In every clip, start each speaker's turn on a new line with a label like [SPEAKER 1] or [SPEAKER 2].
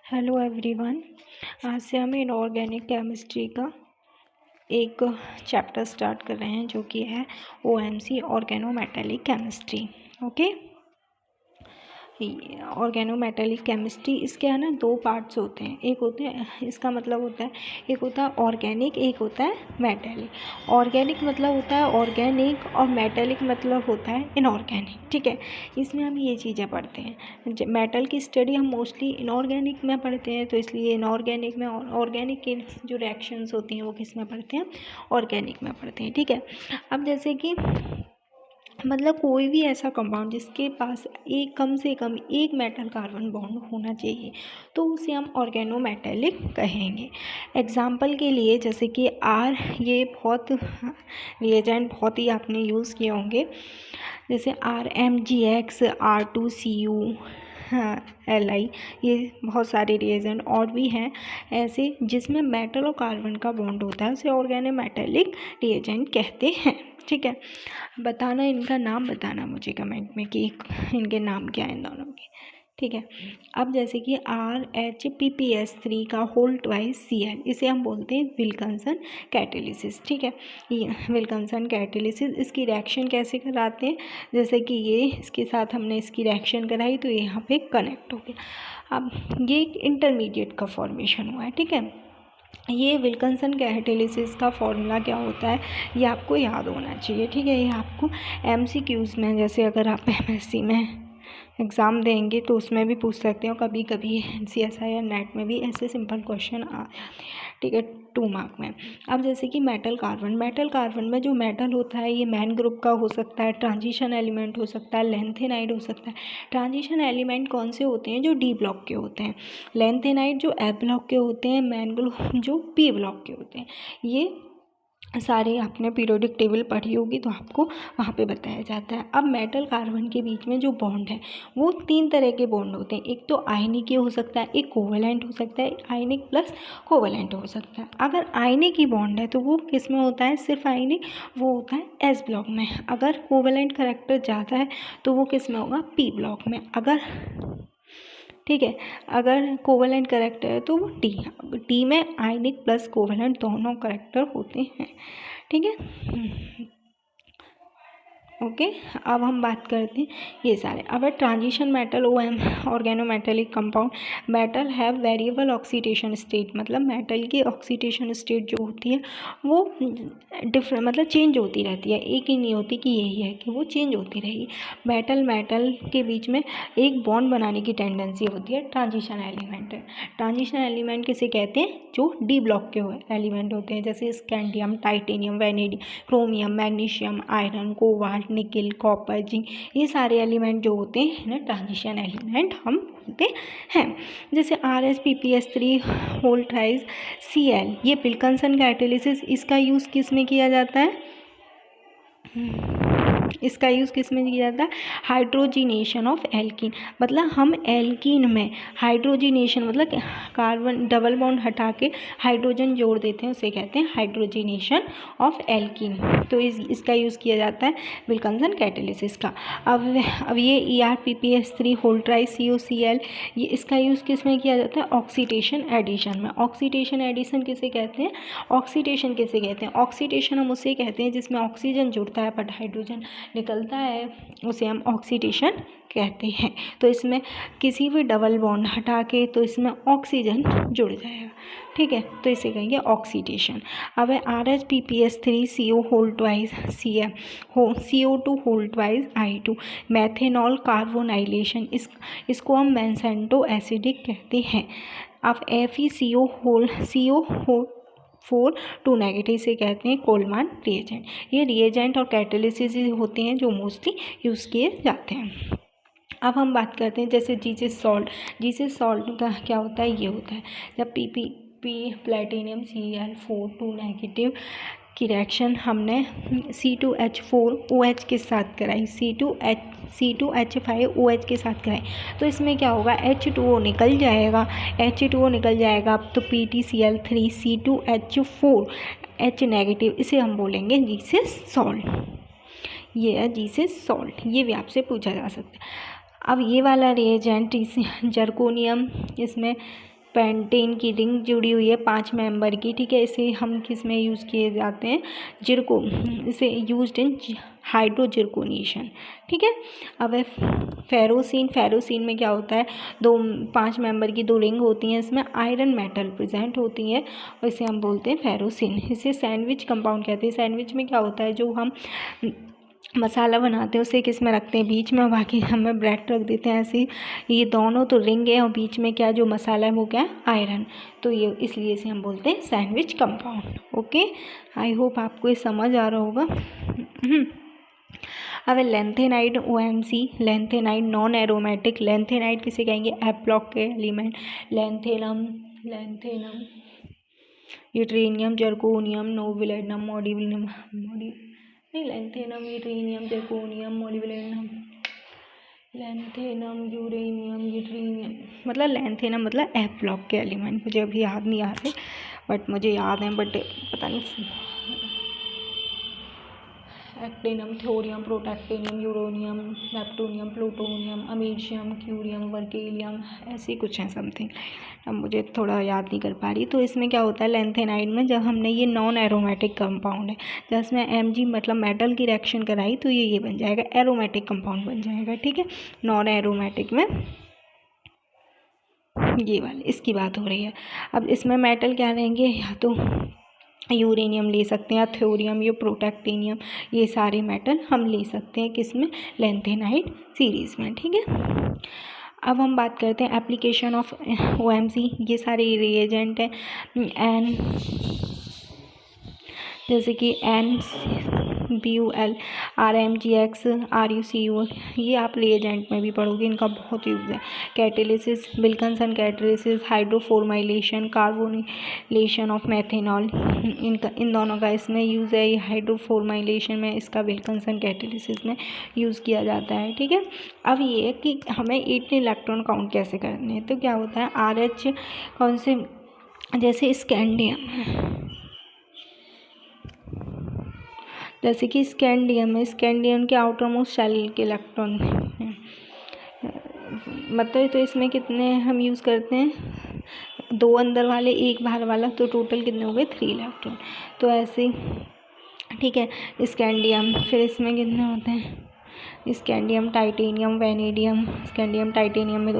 [SPEAKER 1] Hello everyone. आज से हम इनऑर्गेनिक केमिस्ट्री का एक चैप्टर स्टार्ट कर रहे हैं जो कि है OMC organometallic chemistry. Okay, organometallic chemistry इसके है ना दो पार्ट्स होते हैं। एक होते हैं, इसका मतलब होता है, एक होता है ऑर्गेनिक, एक होता है मेटेलिक। ऑर्गेनिक मतलब होता है ऑर्गेनिक और मेटेलिक मतलब होता है इनऑर्गेनिक। ठीक है, इसमें हम ये चीज़ें पढ़ते हैं। मेटल की स्टडी हम मोस्टली इनऑर्गेनिक में पढ़ते हैं, तो इसलिए इनऑर्गेनिक में ऑर्गेनिक की जो रिएक्शंस होती हैं वो किस में पढ़ते हैं, ऑर्गेनिक में पढ़ते हैं। ठीक है, अब जैसे कि मतलब कोई भी ऐसा कंपाउंड जिसके पास एक कम से कम एक मेटल कार्बन बॉन्ड होना चाहिए तो उसे हम ऑर्गेनोमेटेलिक कहेंगे। एग्जाम्पल के लिए जैसे कि ये बहुत रिएजेंट बहुत ही आपने यूज़ किए होंगे, जैसे RMGX, R2CU, Li, ये बहुत सारे रिएजेंट और भी हैं ऐसे जिसमें मेटल और कार्बन का बॉन्ड होता है, उसे ऑर्गेनोमेटेलिक रिएजेंट कहते हैं। ठीक है, बताना इनका नाम बताना मुझे कमेंट में कि इनके नाम क्या हैं दोनों के। ठीक है, अब जैसे कि RHPPS3 का होल ट्वाइस Cl, इसे हम बोलते हैं विल्किंसन कैटेलिसिस। ठीक है, ये विल्किंसन कैटेलिसिस, इसकी रिएक्शन कैसे कराते हैं, जैसे कि ये इसके साथ हमने इसकी रिएक्शन कराई तो ये यहाँ पे कनेक्ट हो गया। अब ये एक इंटरमीडिएट का फॉर्मेशन हुआ है। ठीक है, ये विल्किंसन कैटेलिसिस का फॉर्मूला क्या होता है ये आपको याद होना चाहिए। ठीक है, ये आपको MCQs में, जैसे अगर आप MSc में एग्ज़ाम देंगे तो उसमें भी पूछ सकते हो, कभी कभी CSI या नेट में भी ऐसे सिंपल क्वेश्चन आ जाते हैं। ठीक है, 2 मार्क में। अब जैसे कि मेटल कार्बन में जो मेटल होता है ये मैन ग्रुप का हो सकता है, ट्रांजिशन एलिमेंट हो सकता है, लेंथेनाइड हो सकता है। ट्रांजिशन एलिमेंट कौन से होते हैं, जो D ब्लॉक के होते हैं, लेंथेनाइड जो F ब्लॉक के होते हैं, मैन ग्रुप जो P ब्लॉक के होते हैं। ये सारे आपने पीरियोडिक टेबल पढ़ी होगी तो आपको वहाँ पे बताया जाता है। अब मेटल कार्बन के बीच में जो बॉन्ड है वो 3 तरह के बॉन्ड होते हैं, एक तो आयनिक हो सकता है, एक कोवेलेंट हो सकता है, आयनिक प्लस कोवेलेंट हो सकता है। अगर आयनिक ही बॉन्ड है तो वो किस में होता है, सिर्फ आयनिक, वो होता है S ब्लॉक में। अगर कोवेलेंट करैक्टर ज़्यादा है तो वो किस में होगा, P ब्लॉक में। ठीक है, अगर कोवेलेंट करैक्टर है तो वो टी में आयनिक प्लस कोवेलेंट दोनों करैक्टर होते हैं। ठीक है, ओके। अब हम बात करते हैं ये सारे। अब transition metal organometallic compound metal have variable oxidation state, मतलब मेटल की ऑक्सीडेशन स्टेट जो होती है वो डिफरेंट मतलब चेंज होती रहती है, एक ही नहीं होती कि यही है कि वो चेंज होती रहेगी। मेटल के बीच में एक बॉन्ड बनाने की टेंडेंसी होती है, ट्रांजिशन एलिमेंट है। ट्रांजिशन एलिमेंट किसे कहते हैं, जो D ब्लॉक के एलिमेंट होते हैं, जैसे scandium, titanium, vanadium, chromium, magnesium, iron, cobalt, nickel, copper, zinc, ये सारे एलिमेंट जो होते हैं ना ट्रांजिशन एलिमेंट हम बोलते हैं। जैसे RHPPS3 होल ट्वाइस Cl, ये विल्किंसन कैटेलिसिस, इसका यूज़ किस में किया जाता है, इसका यूज़ किस में किया जाता है, हाइड्रोजिनेशन ऑफ एल्कीन। मतलब हम एल्कीन में हाइड्रोजिनेशन मतलब कार्बन डबल बॉन्ड हटा के हाइड्रोजन जोड़ देते हैं, उसे कहते हैं हाइड्रोजिनेशन ऑफ एल्कीन। तो इसका यूज़ किया जाता है विल्किंसन कैटेलिसिस का। अब ये ERPPS3 होल ट्वाइस COCl, ये इसका यूज़ किस में किया जाता है, ऑक्सीडेशन एडिशन में। ऑक्सीडेशन एडिशन किसे कहते हैं, ऑक्सीडेशन किसे कहते हैं, ऑक्सीडेशन हम उसे कहते हैं जिसमें ऑक्सीजन जुड़ता है बट हाइड्रोजन निकलता है, उसे हम ऑक्सीडेशन कहते हैं। तो इसमें किसी भी डबल बॉन्ड हटा के तो इसमें ऑक्सीजन जुड़ जाएगा। ठीक है, तो इसे कहेंगे ऑक्सीडेशन। अब है RHPPS3 CO whole twice CO2 whole twice I2, methanol carbonylation, इसको हम मैंसेंटो एसिडिक कहते हैं। अब FeCO होल CO4 2 नेगेटिव से कहते हैं कोलमान रिएजेंट। ये रिएजेंट और कैटेलिसिस होते हैं जो मोस्टली यूज़ किए जाते हैं। अब हम बात करते हैं जैसे जीसस सॉल्ट का क्या होता है, ये होता है जब PP प्लेटिनियम Cl4 2 नेगेटिव की रिएक्शन हमने C2H4OH के साथ कराई, C2H5OH के साथ कराई, तो इसमें क्या होगा, H2O निकल जाएगा तो PtCl3 C2H4H नेगेटिव, इसे हम बोलेंगे जीसस सॉल्ट। ये है जीसस सॉल्ट, ये भी आपसे पूछा जा सकता है। अब ये वाला रिएजेंट जर्कोनियम, इसमें पेंटेन की रिंग जुड़ी हुई है 5 मेंबर की, ठीक है। इसे हम किस में यूज़ किए जाते हैं, इसे यूज्ड इन हाइड्रोजिरकोनेशन, ठीक है। अब है फेरोसिन में क्या होता है, 5 मेंबर की 2 रिंग होती हैं, इसमें आयरन मेटल प्रेजेंट होती है और इसे हम बोलते हैं फेरोसिन। इसे सैंडविच कंपाउंड कहते हैं। सैंडविच में क्या होता है, जो हम मसाला बनाते हैं उसे किस में रखते हैं, बीच में, और बाकी हमें ब्रेड रख देते हैं। ऐसे ये दोनों तो रिंग है और बीच में क्या जो मसाला है वो क्या है, आयरन। तो ये इसलिए इसे हम बोलते हैं sandwich compound. Okay, I hope आपको ये समझ आ रहा होगा। अब lanthanide OMC, lanthanide non aromatic. Lanthanide किसे कहेंगे, एफ ब्लॉक के element. Lanthanum yttrium zirconium niobium molybdenum lanthanum yttrium zirconium molybdenum lanthanum uranium yttrium, मतलब लेंथेनम मतलब एफ ब्लॉक के एलिमेंट। मुझे अभी याद नहीं आ रहे, बट मुझे याद है, बट पता नहीं। Actinium, thorium, protactinium, uranium, neptunium, plutonium, americium, curium, berkelium, ऐसे कुछ हैं समथिंग। अब मुझे थोड़ा याद नहीं कर पा रही। तो इसमें क्या होता है लेंथेनाइड में, जब हमने ये नॉन एरोमेटिक कंपाउंड है, जब इसमें Mg मतलब मेटल की रिएक्शन कराई तो ये बन जाएगा एरोमेटिक कंपाउंड बन जाएगा, ठीक है। नॉन एरोमेटिक में ये वाले इसकी बात हो रही है। अब इसमें मेटल क्या रहेंगे, या तो यूरेनियम ले सकते हैं, या थोरियम, या प्रोटैक्टिनियम, ये सारे मेटल हम ले सकते हैं किसमें, लेंथेनाइड सीरीज़ में, ठीक है। अब हम बात करते हैं एप्लीकेशन ऑफ OMC। ये सारे रिएजेंट हैं, एन जैसे कि NBUL, RMGX, RuCu, ये आप रिएजेंट में भी पढ़ोगे, इनका बहुत यूज़ है। Catalysis, Wilkinson catalysis, hydroformylation, carbonylation of methanol, इन दोनों का इसमें यूज़ है। ये हाइड्रोफॉर्माइलेशन में, इसका विल्किंसन कैटेलिसिस में यूज़ किया जाता है, ठीक है। अब ये है कि हमें 8 इलेक्ट्रॉन काउंट कैसे करने हैं। तो क्या होता है, RH कौन से, जैसे स्कैंडियम है, स्कैंडियम के आउटर मोस्ट शेल के इलेक्ट्रॉन हैं, मतलब तो इसमें कितने हम यूज़ करते हैं, 2 अंदर वाले 1 बाहर वाला, तो टोटल कितने हो गए 3 इलेक्ट्रॉन। तो ऐसे, ठीक है। स्कैंडियम, फिर इसमें कितने होते हैं, scandium, titanium, vanadium, scandium titanium में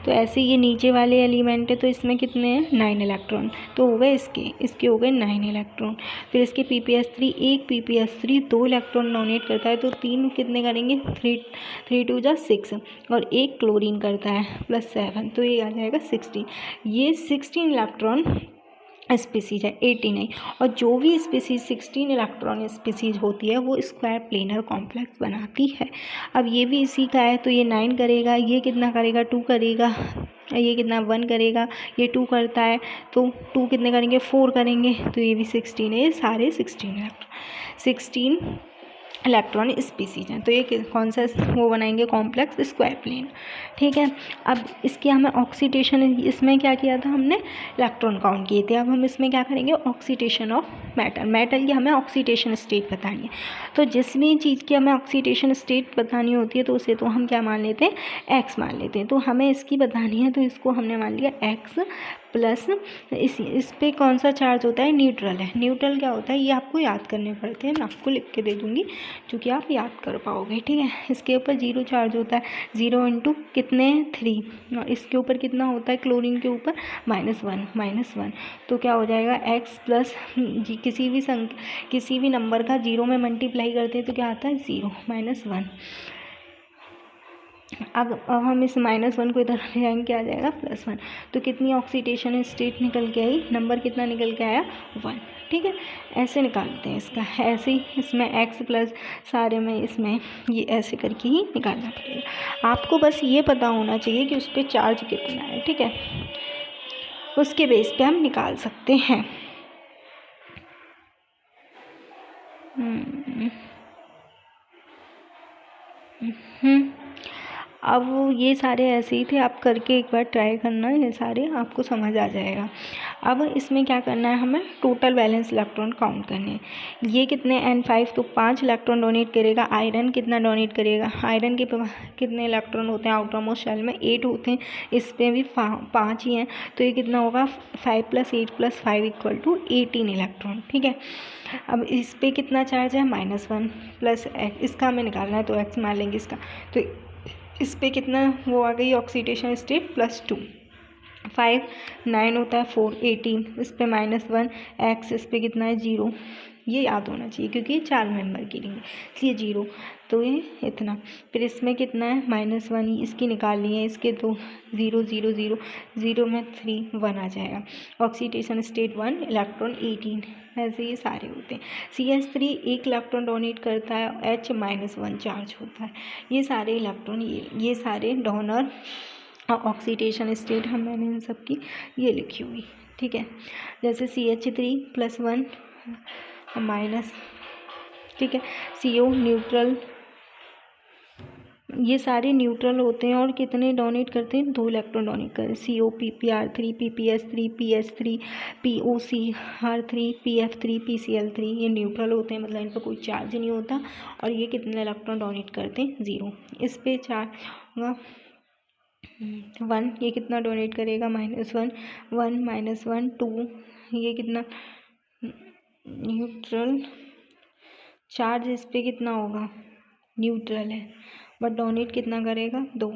[SPEAKER 1] तो ऐसे ये नीचे वाले एलिमेंट है, तो इसमें कितने हैं 9 इलेक्ट्रॉन, तो हो गए इसके हो गए 9 इलेक्ट्रॉन। फिर इसके PPS3, एक PPS3 2 इलेक्ट्रॉन डोनेट करता है, तो 3 कितने करेंगे, 3 2 जा 6, और एक क्लोरीन करता है +7, तो ये आ जाएगा 16। ये 16 इलेक्ट्रॉन स्पीसीज है, 18 है। और जो भी स्पीसीज 16 इलेक्ट्रॉन स्पीसीज होती है वो स्क्वायर प्लेनर कॉम्प्लेक्स बनाती है। अब ये भी इसी का है, तो ये 9 करेगा, ये कितना करेगा 2 करेगा, ये कितना 1 करेगा, ये 2 करता है, तो 2 कितने करेंगे 4 करेंगे, तो ये भी 16 है। ये सारे 16 इलेक्ट्रॉन स्पीसीज हैं। तो ये कौन सा वो बनाएंगे, कॉम्प्लेक्स स्क्वायर प्लेन, ठीक है। अब इसकी हमें ऑक्सीडेशन, इसमें क्या किया था हमने, इलेक्ट्रॉन काउंट किए थे। अब हम इसमें क्या करेंगे, ऑक्सीडेशन ऑफ मेटल की हमें ऑक्सीडेशन स्टेट बतानी है। तो जिस भी चीज़ की हमें ऑक्सीडेशन स्टेट बतानी होती है तो उसे तो हम क्या मान लेते हैं, X मान लेते हैं। तो हमें इसकी बतानी है, तो इसको हमने मान लिया X प्लस इस पे कौन सा चार्ज होता है, न्यूट्रल है। न्यूट्रल क्या होता है, ये आपको याद करने पड़ते हैं, मैं आपको लिख के दे दूँगी क्योंकि आप याद कर पाओगे, ठीक है। इसके ऊपर 0 चार्ज होता है, 0 इंटू कितने 3, और इसके ऊपर कितना होता है, क्लोरीन के ऊपर -1, तो क्या हो जाएगा X प्लस किसी भी नंबर का 0 में मल्टीप्लाई करते हैं तो क्या आता है 0 -1। अब हम इस -1 को इधर ले जाएंगे, क्या आ जाएगा +1। तो कितनी ऑक्सीडेशन स्टेट निकल के आई, नंबर कितना निकल के आया 1, ठीक है। ऐसे निकालते हैं इसका, ऐसे ही इसमें X प्लस सारे में इसमें ये ऐसे करके ही निकालना पड़ेगा। आपको बस ये पता होना चाहिए कि उस पर चार्ज कितना है, ठीक है, उसके बेस पे हम निकाल सकते हैं। अब ये सारे ऐसे ही थे, आप करके एक बार ट्राई करना, ये सारे आपको समझ आ जाएगा। अब इसमें क्या करना है, हमें टोटल वैलेंस इलेक्ट्रॉन काउंट करने हैं। ये कितने N5 तो 5 इलेक्ट्रॉन डोनेट करेगा। आयरन कितना डोनेट करेगा, आयरन के कितने इलेक्ट्रॉन होते हैं आउटर मोस्ट शेल में, 8 होते हैं, इस पर भी 5 ही हैं, तो ये कितना होगा 5 + 8 + 5 = 18 इलेक्ट्रॉन। ठीक है, अब इस पर कितना चार्ज है -1 प्लस x, इसका हमें निकालना है तो x मान लेंगे इसका, तो इस पर कितना वो आ गई ऑक्सीडेशन स्टेट +2, 5 9 होता है 4 18, इस पे -1 x, इस पे कितना है 0, ये याद होना चाहिए क्योंकि ये 4 मेंबर की रिंग है इसलिए 0, तो ये इतना। फिर इसमें कितना है -1, इसकी निकालनी है, इसके तो 0 0 0 0 में 3 1 आ जाएगा। ऑक्सीडेशन स्टेट 1 इलेक्ट्रॉन 18, ऐसे ये सारे होते हैं। CH3 1 इलेक्ट्रॉन डोनेट करता है, H -1 चार्ज होता है। ये सारे इलेक्ट्रॉन ये सारे डोनर ऑक्सीडेशन स्टेट हम मैंने इन सब की ये लिखी हुई। ठीक है, जैसे CH3 +1 माइनस, ठीक है, CO न्यूट्रल, ये सारे न्यूट्रल होते हैं और कितने डोनेट करते हैं, 2 इलेक्ट्रॉन डोनेट करते हैं। CO PPR3 PPS3 PS3 POCR3 PF3 PCl3, ये न्यूट्रल होते हैं, मतलब इन पर कोई चार्ज नहीं होता। और ये कितने इलेक्ट्रॉन डोनेट करते हैं, 0। इस पे चार्ज होगा 1, ये कितना डोनेट करेगा -1 1 -1 2, ये कितना न्यूट्रल चार्ज, इस पे कितना होगा, न्यूट्रल है बट डोनेट कितना करेगा 2,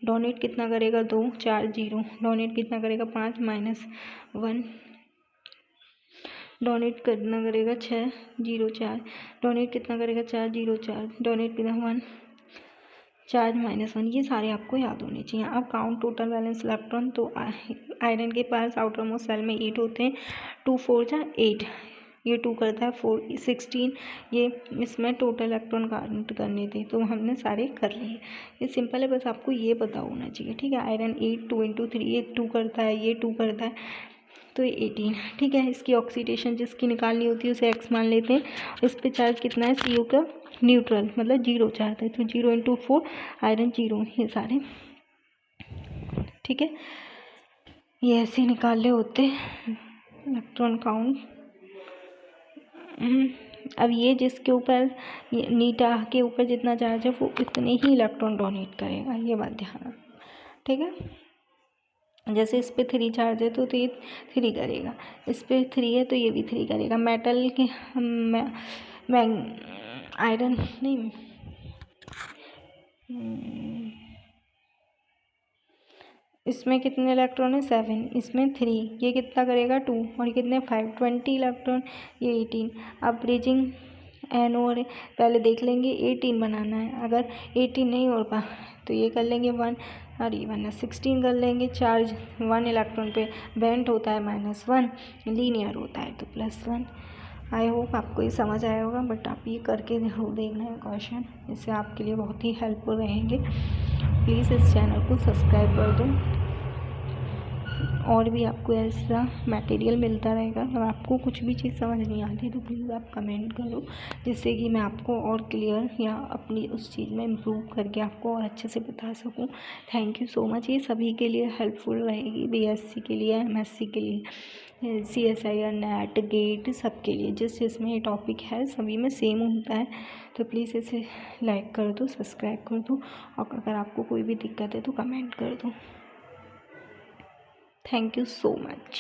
[SPEAKER 1] डोनेट कितना करेगा 2 4 0, डोनेट कितना करेगा 5 -1, डोनेट कितना करेगा 6 0 4, डोनेट कितना करेगा 4 0 4, डोनेट कितना 1 चार्ज -1, ये सारे आपको याद होने चाहिए। अब काउंट टोटल वैलेंस इलेक्ट्रॉन, तो आयरन के पास आउटर मोस्ट शेल में 8 होते हैं, 2 4 जा 8, ये 2 करता है 4 16, ये इसमें टोटल इलेक्ट्रॉन काउंट करने थे तो हमने सारे कर लिए। ये सिंपल है, बस आपको ये पता होना चाहिए। ठीक है, आयरन 8 2 × 3, ये 2 करता है, ये 2 करता है, तो ये 18। ठीक है, इसकी ऑक्सीडेशन जिसकी निकालनी होती है उसे x मान लेते हैं। इस पे चार्ज कितना है, CO का न्यूट्रल, मतलब 0 चार्ज है, तो 0 × 4 आयरन 0, ये सारे। ठीक है, ये ऐसे निकाले होते इलेक्ट्रॉन काउंट। अब ये जिसके ऊपर नीटा के ऊपर जितना चार्ज है वो इतने ही इलेक्ट्रॉन डोनेट करेगा, ये बात ध्यान रखना। ठीक है, जैसे इस पे 3 चार्ज है तो ये 3 करेगा, इस पे 3 है तो ये भी 3 करेगा। मेटल के आयरन नहीं, इसमें कितने इलेक्ट्रॉन है 7, इसमें 3, ये कितना करेगा 2, और कितने 5 20 इलेक्ट्रॉन, ये 18। अब ब्रिजिंग और पहले देख लेंगे 18 बनाना है, अगर 18 नहीं हो पा तो ये कर लेंगे 1, और ये वरना 16 कर लेंगे। चार्ज 1 इलेक्ट्रॉन पे बेंट होता है -1, लीनियर होता है तो +1। आई होप आपको ये समझ आया होगा, बट आप ये करके जरूर देखना है क्वेश्चन, इससे आपके लिए बहुत ही हेल्पफुल रहेंगे। प्लीज़ इस चैनल को सब्सक्राइब कर दो, और भी आपको ऐसा मटेरियल मिलता रहेगा। अगर आपको कुछ भी चीज़ समझ नहीं आती तो प्लीज़ आप कमेंट करो, जिससे कि मैं आपको और क्लियर या अपनी उस चीज़ में इम्प्रूव करके आपको और अच्छे से बता सकूं। Thank you so much. ये सभी के लिए हेल्पफुल रहेगी, BSc के लिए, MSc के लिए, CSIR नेट गेट सबके लिए, जिसमें ये टॉपिक है सभी में सेम होता है। तो प्लीज़ इसे लाइक कर दो, सब्सक्राइब कर दो, और अगर आपको कोई भी दिक्कत है तो कमेंट कर दो। Thank you so much.